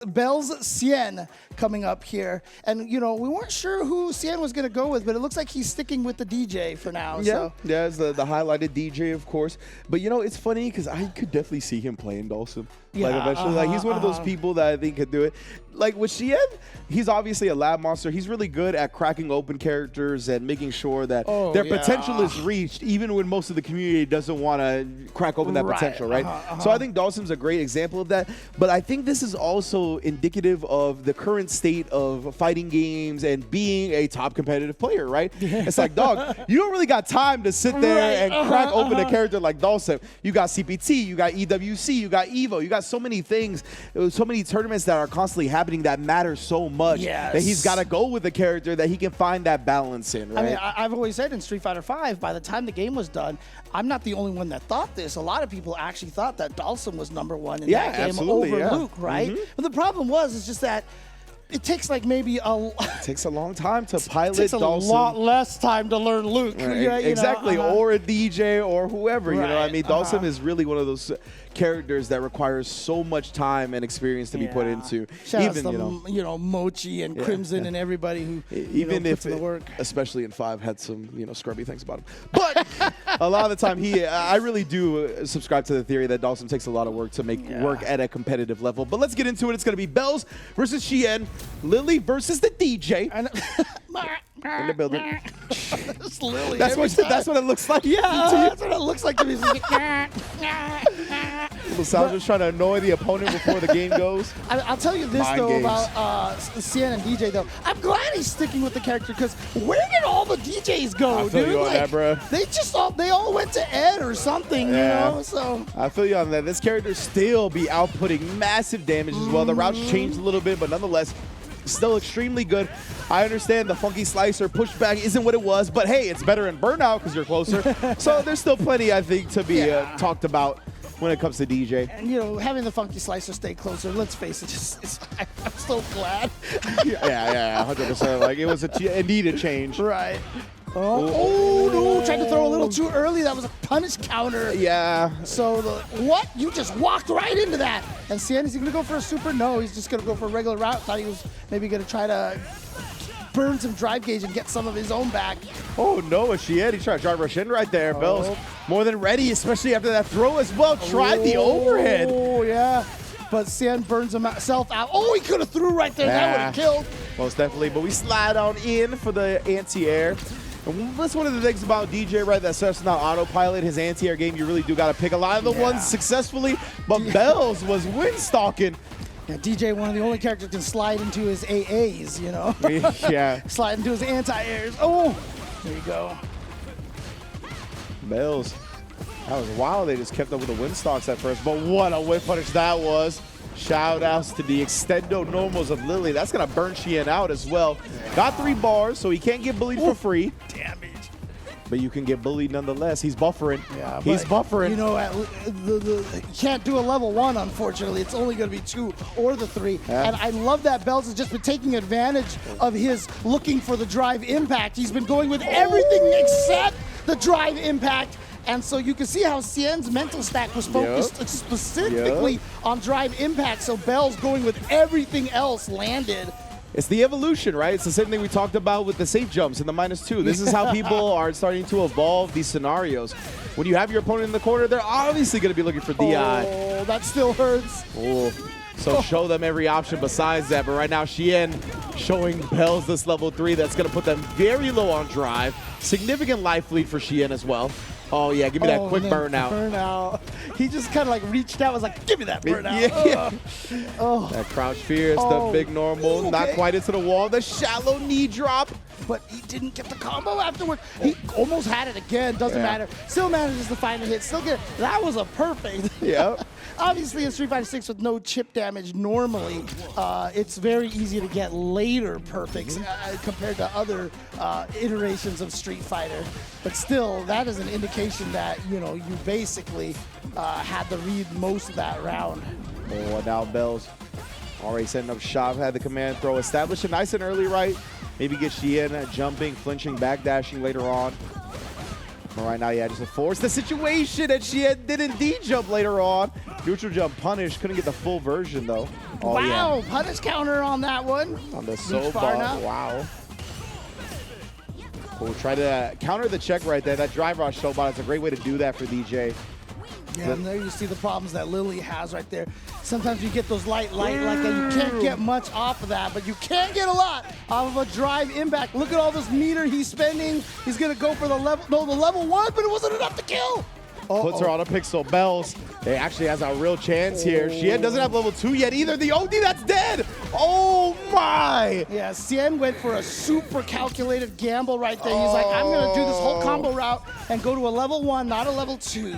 B3ilz Xian coming up here. And, you know, we weren't sure who Xian was going to go with, but it looks like he's sticking with the Dee Jay for now. Yeah, so. yeah, it's the highlighted Dee Jay, of course. But, you know, it's funny because I could definitely see him playing Dawson. Yeah, like, eventually. Like, he's one of those people that I think could do it. Like, with Xian, he's obviously a lab monster. He's really good at cracking open characters and making sure that their potential is reached, even when most of the community doesn't want to crack open that potential, right? So I think Dawson's a great example of that. But I think this is also indicative of the current state of fighting games and being a top competitive player, right? It's like, dog, you don't really got time to sit there and crack open a character like Dawson. You got CPT, you got EWC, you got EVO, you got so many things, so many tournaments that are constantly happening that matter so much that he's got to go with a character that he can find that balance in, right? I mean, I've always said in Street Fighter V, by the time the game was done, I'm not the only one that thought this. A lot of people actually thought that Dawson was #1 in that game over Luke, right? But the problem was, it's just that it takes like maybe it takes a long time to pilot Dawson. It takes a lot less time to learn Luke. Right. Yeah, exactly, or a DJ or whoever. You know what I mean? Dawson is really one of those characters that requires so much time and experience to be put into. Shout out to, you know, Mochi and Crimson and everybody who even puts in the work. Especially in 5, had some scrubby things about him. But a lot of the time, I really do subscribe to the theory that Dawson takes a lot of work to make work at a competitive level. But let's get into it. It's going to be B3ilz versus Xian, Lily versus the DJ. In the building. It's Lily. That's what it looks like. Yeah, that's what it looks like to me. Little sound just trying to annoy the opponent before the game goes. I'll tell you this about Xian and DJ though. I'm glad he's sticking with the character because where did all the DJs go, I feel dude? you on that, bro. They all went to Ed or something, you know. So I feel you on that. This character still be outputting massive damage as well. The routes changed a little bit, but nonetheless, still extremely good. I understand the funky slicer pushback isn't what it was, but hey, it's better in Burnout because you're closer. So there's still plenty, I think, to be talked about when it comes to DJ. And, you know, having the funky slicer stay closer, let's face it, I'm so glad. yeah, 100%. Like, it was indeed a change. Right. Oh, no, tried to throw a little too early. That was a punish counter. Yeah. So, what? You just walked right into that. And Xian, is he going to go for a super? No, he's just going to go for a regular route. Thought he was maybe going to try to burn some drive gauge and get some of his own back. Oh, no, Xian, he tried to drive rush in right there. B3ilz more than ready, especially after that throw as well. Tried the overhead. Oh, yeah. But Xian burns himself out. Oh, he could have threw right there. That would have killed. Most definitely. But we slide on in for the anti-air. And that's one of the things about DJ, right? That starts not autopilot. His anti-air game, you really do got to pick a lot of the ones successfully. But B3ilz was wind-stalking. Yeah, DJ, one of the only characters can slide into his AAs, you know? Yeah. Slide into his anti-airs. Oh, there you go. B3ilz. That was wild. They just kept up with the wind stalks at first. But what a whip punish that was. Shout outs to the extendo normals of Lily. That's going to burn Xian out as well. Got 3 bars, so he can't get bullied for free. Damage. But you can get bullied nonetheless. He's buffering. Yeah, he's buffering. You know, you can't do a level 1, unfortunately. It's only going to be 2 or the 3. Yeah. And I love that B3ilz has just been taking advantage of his looking for the drive impact. He's been going with everything except the drive impact. And so you can see how Xian's mental stack was focused specifically on drive impact. So B3ilz going with everything else landed. It's the evolution, right? It's the same thing we talked about with the safe jumps and the -2. This is how people are starting to evolve these scenarios. When you have your opponent in the corner, they're obviously going to be looking for DI. Oh, that still hurts. Oh. So show them every option besides that. But right now, Xian showing B3ilz this level 3. That's going to put them very low on drive. Significant life lead for Xian as well. Oh, yeah, give me that quick burnout. Burnout. He just kind of like reached out, was like, give me that burnout. Yeah. Oh. That crouch fierce, the big normal, not quite into the wall. The shallow knee drop. But he didn't get the combo afterward. He almost had it again. Doesn't matter. Still manages to find a hit. Still get it. That was a perfect. Yep. Obviously, in Street Fighter 6 with no chip damage, normally it's very easy to get later perfects compared to other iterations of Street Fighter. But still, that is an indication that, you know, you basically had to read most of that round. Oh, now B3ilz already setting up shop, had the command throw, established a nice and early right. Maybe get Xian jumping, flinching, backdashing later on. But right now, yeah, just to force the situation that Xian did indeed jump later on. Neutral jump punish, couldn't get the full version though. Oh, wow, yeah. punish counter on that one. On the Reach so far far. enough. Wow. We'll try to counter the check right there. That drive rush showbot, it's a great way to do that for Dee Jay. Yeah, and there you see the problems that Lily has right there. Sometimes you get those light like that. You can't get much off of that, but you can get a lot off of a drive impact. Look at all this meter he's spending. He's going to go for the level 1, but it wasn't enough to kill. Puts her on a pixel. B3ilz, it actually has a real chance here. Xian doesn't have level 2 yet either. The OD, that's dead. Oh, my. Yeah, Xian went for a super calculated gamble right there. He's like, I'm going to do this whole combo route and go to a level 1, not a level 2.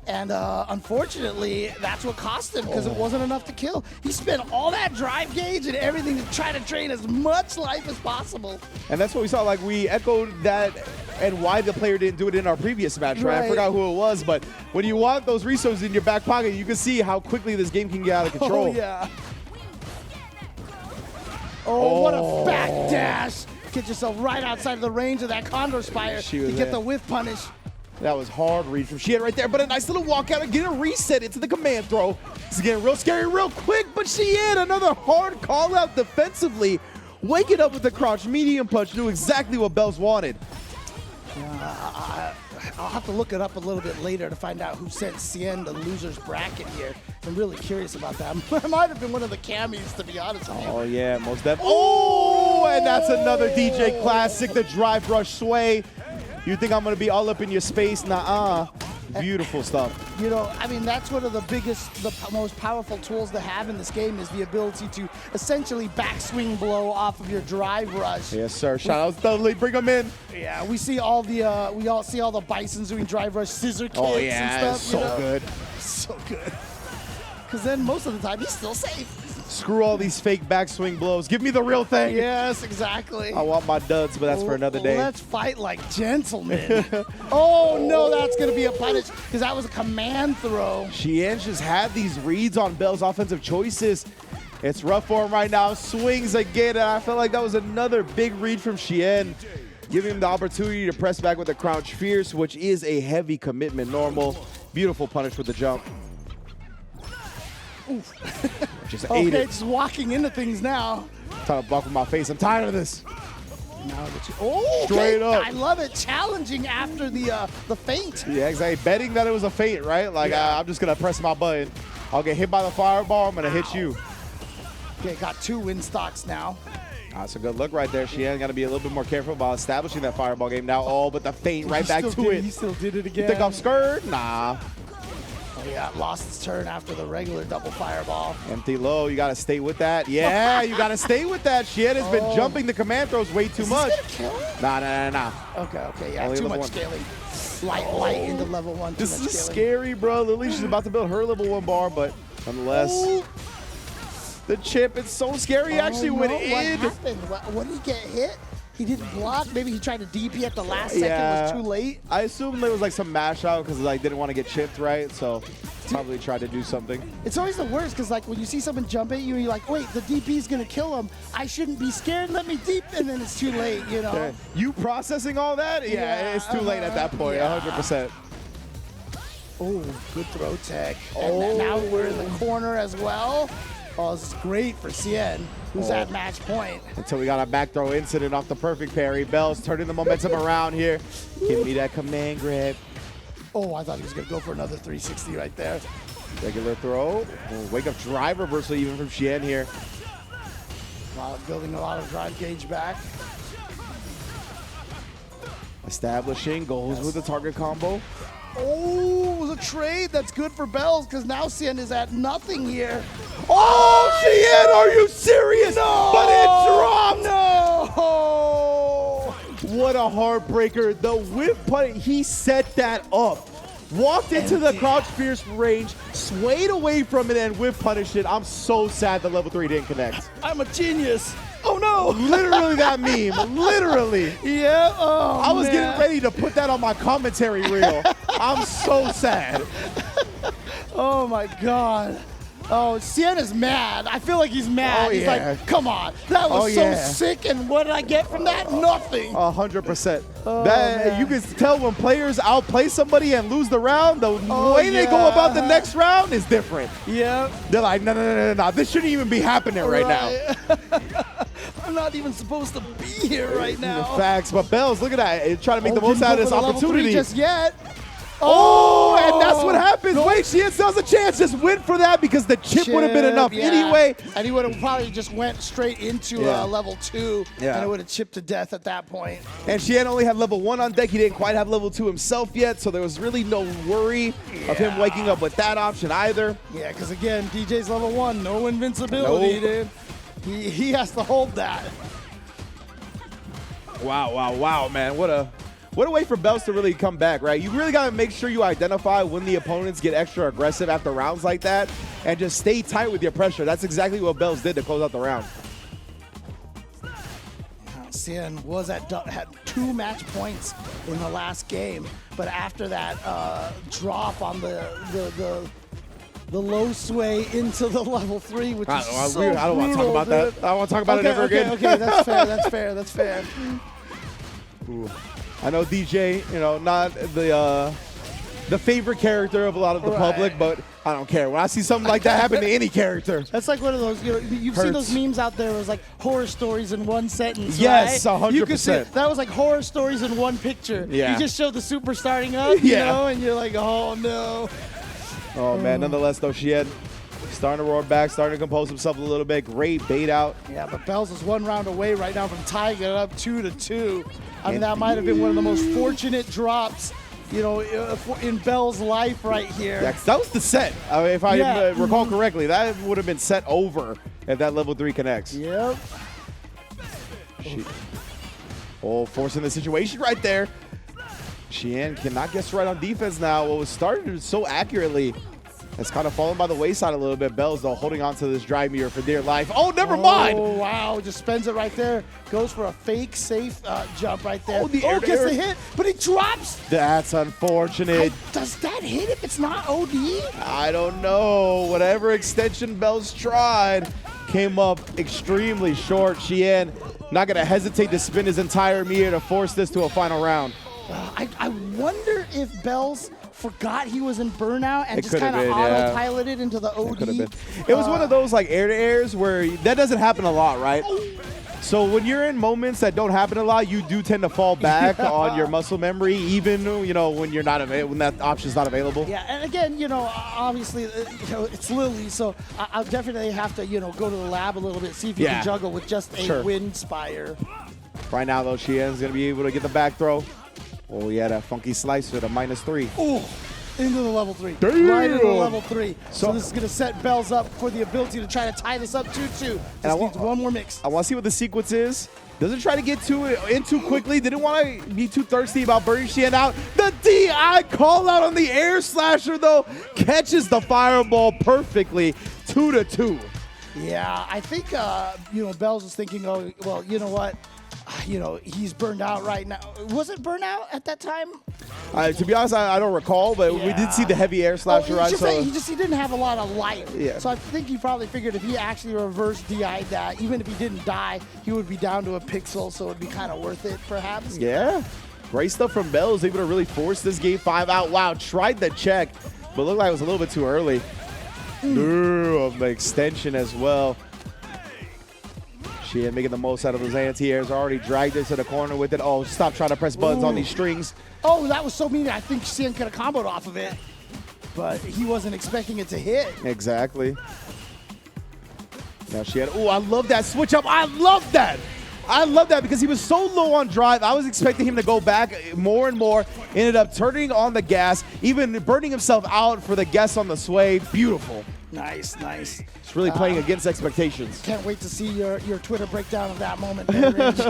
And unfortunately, that's what cost him because it wasn't enough to kill. He spent all that drive gauge and everything to try to drain as much life as possible. And that's what we saw. Like, we echoed that and why the player didn't do it in our previous match, right? I forgot who it was, but when you want those resources in your back pocket, you can see how quickly this game can get out of control. Oh, yeah. Oh, what a backdash. Get yourself right outside of the range of that Condor Spire to get the whiff punish. That was hard read from Xian right there, but a nice little walkout and get a reset into the command throw. This is getting real scary real quick, but Xian, another hard call out defensively. Waking up with the crouch medium punch, knew exactly what B3ilz wanted. I'll have to look it up a little bit later to find out who sent Xian the loser's bracket here. I'm really curious about that. It might have been one of the camis, to be honest with you. Oh, yeah, most definitely. Oh, and that's another Dee Jay classic, the drive rush sway. You think I'm going to be all up in your space? Nuh-uh. Beautiful stuff. You know, I mean, that's one of the biggest, the most powerful tools to have in this game is the ability to essentially backswing blow off of your drive rush. Yes, sir. Shout out to Dudley. Bring them in. Yeah, we see all the, we all see all the Bisons doing drive rush scissor kicks and stuff. So good. So good. Because then most of the time, he's still safe. Screw all these fake backswing blows. Give me the real thing. Yes, exactly. I want my duds, but that's for another day. Let's fight like gentlemen. Oh, no, that's going to be a punish because that was a command throw. Xian just had these reads on B3ilz's offensive choices. It's rough for him right now. Swings again, and I felt like that was another big read from Xian, giving him the opportunity to press back with the crouch fierce, which is a heavy commitment normal. Beautiful punish with the jump. Oof. Just ate it. Just walking into things now. Trying to block with my face. I'm tired of this. Now that you, straight up. I love it. Challenging after the feint. Yeah, exactly. Betting that it was a feint, right? Like, I'm just going to press my button. I'll get hit by the fireball. I'm going to hit you. Okay, got 2 win stocks now. That's a good look right there. Xian got to be a little bit more careful about establishing that fireball game now. Oh, but the feint right back to it. He still did it again. You think I'm scared? Nah. Oh, yeah, lost his turn after the regular double fireball. Empty low. You got to stay with that. Yeah, you got to stay with that. Xian has been jumping the command throws way too much. Is this gonna kill him? Nah. Okay, yeah, Only too much 1. scaling. Light into level 1. This is scary, bro. Lily, she's about to build her level 1 bar, but nonetheless, the chip, it's so scary. He actually went in. What happened? What did he get hit? He didn't block. Maybe he tried to DP at the last second. It was too late. I assume there was like some mash out because like didn't want to get chipped, right? So probably tried to do something. It's always the worst because like when you see someone jump at you, you're like, wait, the DP is gonna kill him. I shouldn't be scared. Let me deep, and then it's too late. You know. Okay. You processing all that? Yeah, it's too late at that point. 100%. Oh, good throw tech. And now we're in the corner as well. Oh, this is great for Xian, who's at match point. Until we got a back throw incident off the perfect parry. B3ilz turning the momentum around here. Give me that command grab. Oh, I thought he was going to go for another 360 right there. Regular throw. Wake up drive reversal even from Xian here. Building a lot of drive gauge back. Establishing, goes with the target combo. Oh, it was a trade. That's good for B3ilz because now Xian is at nothing here. Oh, Xian, are you serious? No! But it dropped! No! What a heartbreaker. The whip punt, he set that up. Walked into the crouch fierce range, swayed away from it, and whip punished it. I'm so sad the level 3 didn't connect. I'm a genius. Oh, no. Literally that meme. Literally. Yeah. Oh, I was getting ready to put that on my commentary reel. I'm so sad. Oh, my God. Oh, Xian is mad. I feel like he's mad. Oh, he's yeah. like, come on. That was so sick, and what did I get from that? Nothing. 100%. Oh, You can tell when players outplay somebody and lose the round, the way they go about the next round is different. Yeah. They're like, no. This shouldn't even be happening right now. I'm not even supposed to be here right now. Facts. But B3ilz, look at that. He's trying to make the most out of this opportunity. Just yet. Oh, and that's what happens. Wait, Xian still has a chance. Just went for that because the chip would have been enough anyway. And he would have probably just went straight into level 2, and it would have chipped to death at that point. And Xian only had level 1 on deck. He didn't quite have level 2 himself yet, so there was really no worry of him waking up with that option either. Yeah, because again, DJ's level 1, no invincibility, dude. He has to hold that. Wow, man. What a way for B3ilz to really come back, right? You really got to make sure you identify when the opponents get extra aggressive after rounds like that and just stay tight with your pressure. That's exactly what B3ilz did to close out the round. Xian had 2 match points in the last game, but after that drop on the low sway into the level 3, which is so brutal, I don't want to talk about that. I don't want to talk about it ever again. Okay, that's fair. Ooh. I know Dee Jay, not the favorite character of a lot of the public, but I don't care. When I see something like that happen to any character. That's like one of those, you've seen those memes out there where it's like horror stories in one sentence, yes, right? 100%. You could see, that was like horror stories in one picture. Yeah. You just show the super starting up, and you're like, oh no. Oh man, nonetheless though, Xian starting to roar back, starting to compose himself a little bit. Great bait out. Yeah, but B3ilz is 1 round away right now from tying it up 2-2. I mean, that might have been one of the most fortunate drops, in B3ilz's life right here. That was the set. I mean, if I recall correctly, that would have been set over if that level 3 connects. Yep. Forcing the situation right there. Xian cannot guess right on defense now. What was started so accurately has kind of fallen by the wayside a little bit. B3ilz, though, holding on to this drive mirror for dear life. Oh, never mind. Oh, wow. Just spends it right there. Goes for a fake safe jump right there. Oh, gets the hit, but he drops. That's unfortunate. Does that hit if it's not OD? I don't know. Whatever extension B3ilz tried came up extremely short. Xian not going to hesitate to spin his entire mirror to force this to a final round. I wonder if B3ilz forgot he was in burnout and just kind of been, autopiloted into the OD. It was one of those like air-to-airs where that doesn't happen a lot, right? So when you're in moments that don't happen a lot, you do tend to fall back on your muscle memory, even when you're not when that option's not available. Yeah, and again, obviously, it's Lily, so I'll definitely have to go to the lab a little bit, see if you can juggle with just a wind spire. Right now, though, Xian's gonna be able to get the back throw. Oh, yeah, that funky slice with a -3. Ooh, into the level 3. Damn. Right into the level 3. So this is going to set B3ilz up for the ability to try to tie this up 2-2. Just needs one more mix. I want to see what the sequence is. Doesn't try to get in too quickly. Didn't want to be too thirsty about burning Xian out. The DI call out on the air slasher, though. Catches the fireball perfectly. 2-2. Yeah, I think, B3ilz is thinking, oh, well, you know what? He's burned out right now. Was it burnout at that time? To be honest, I don't recall, but we did see the heavy air slasher. He didn't have a lot of life. Yeah. So I think he probably figured if he actually reverse DI'd that, even if he didn't die, he would be down to a pixel, so it would be kind of worth it, perhaps. Yeah. Great stuff from B3ilz, able to really force this game 5 out. Wow, tried the check, but looked like it was a little bit too early. Ooh, the extension as well. Xian making the most out of those anti-airs. Already dragged it to the corner with it. Oh, stop trying to press buttons on these strings. Oh, that was so mean. I think Xian could have comboed off of it, but he wasn't expecting it to hit. Exactly. Now Xian. Oh, I love that switch up. I love that. I love that because he was so low on drive. I was expecting him to go back more and more. Ended up turning on the gas, even burning himself out for the guess on the sway. Beautiful. Nice. It's really playing against expectations. Can't wait to see your Twitter breakdown of that moment there, Ridge.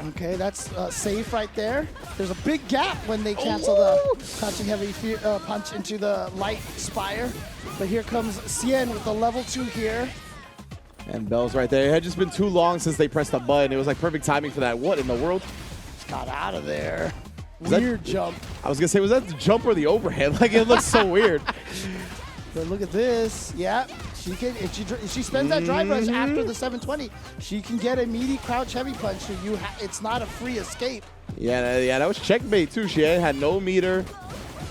Okay, that's safe right there. There's a big gap when they cancel the touching heavy punch into the light spire. But here comes Xian with the level 2 here. And B3ilz right there. It had just been too long since they pressed the button. It was like perfect timing for that. What in the world? Just got out of there. Weird jump. I was going to say, was that the jump or the overhead? Like, it looks so weird. But look at this. Yeah, she can. If she spends that drive rush after the 720, she can get a meaty crouch heavy punch. So it's not a free escape. Yeah, that was checkmate too. She had no meter,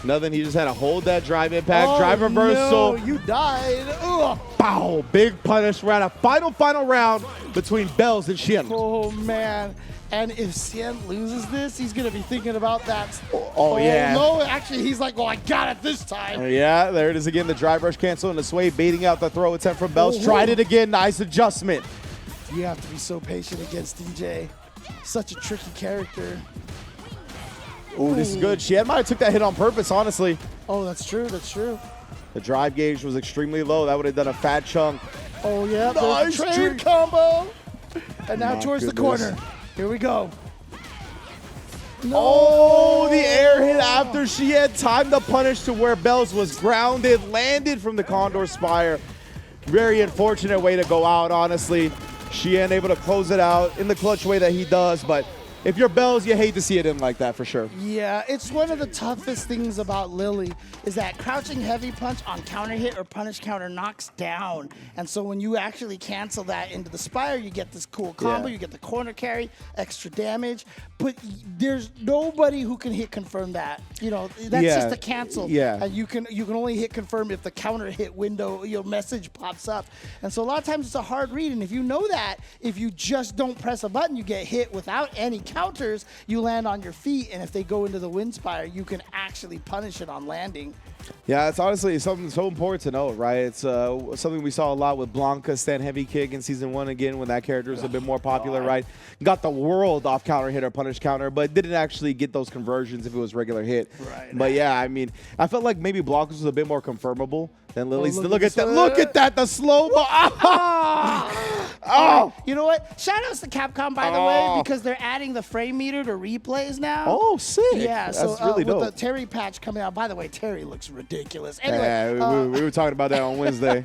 nothing. He just had to hold that drive impact, drive reversal. No, you died. Ugh. Pow! Big punish. We're at a final round between B3ilz and Xian. Oh man. And if Xian loses this, he's going to be thinking about that. Oh, yeah. No, actually, he's like, well, I got it this time. Yeah, there it is again. The drive rush cancel and the sway baiting out the throw attempt from B3ilz. Tried it again. Nice adjustment. You have to be so patient against Dee Jay. Such a tricky character. Oh, this is good. Xian might have took that hit on purpose, honestly. Oh, that's true. That's true. The drive gauge was extremely low. That would have done a fat chunk. Oh, yeah. Nice trade combo. And now My towards goodness. the corner. Here we go. No. Oh, the air hit after she had time to punish to where B3ilz was grounded, landed from the Condor Spire. Very unfortunate way to go out, honestly. Xian able to close it out in the clutch way that he does, but if you're B3ilz, you hate to see it in like that for sure. Yeah, it's one of the toughest things about Lily is that crouching heavy punch on counter hit or punish counter knocks down. And so when you actually cancel that into the Spire, you get this cool combo, you get the corner carry, extra damage. But there's nobody who can hit confirm that. You know, that's just a cancel. Yeah. And you can only hit confirm if the counter hit window, message pops up. And so a lot of times it's a hard read. And if you know that, if you just don't press a button, you get hit without any counters, you land on your feet, and if they go into the wind spire, you can actually punish it on landing. Yeah, it's honestly something so important to know, right? It's something we saw a lot with Blanca stand heavy kick in season 1 again when that character was a bit more popular, right? Got the world off counter hit or punish counter, but didn't actually get those conversions if it was regular hit. Right. But yeah, I mean, I felt like maybe Blanca's was a bit more confirmable than Lily's. Look at that! Look at that! The slow mo. Oh! You know what? Shout outs to Capcom, by the way, because they're adding the frame meter to replays now. Oh, sick! Yeah, that's so really dope. with the Terry patch coming out, by the way, Terry looks ridiculous. Anyway, Yeah, we were talking about that on Wednesday.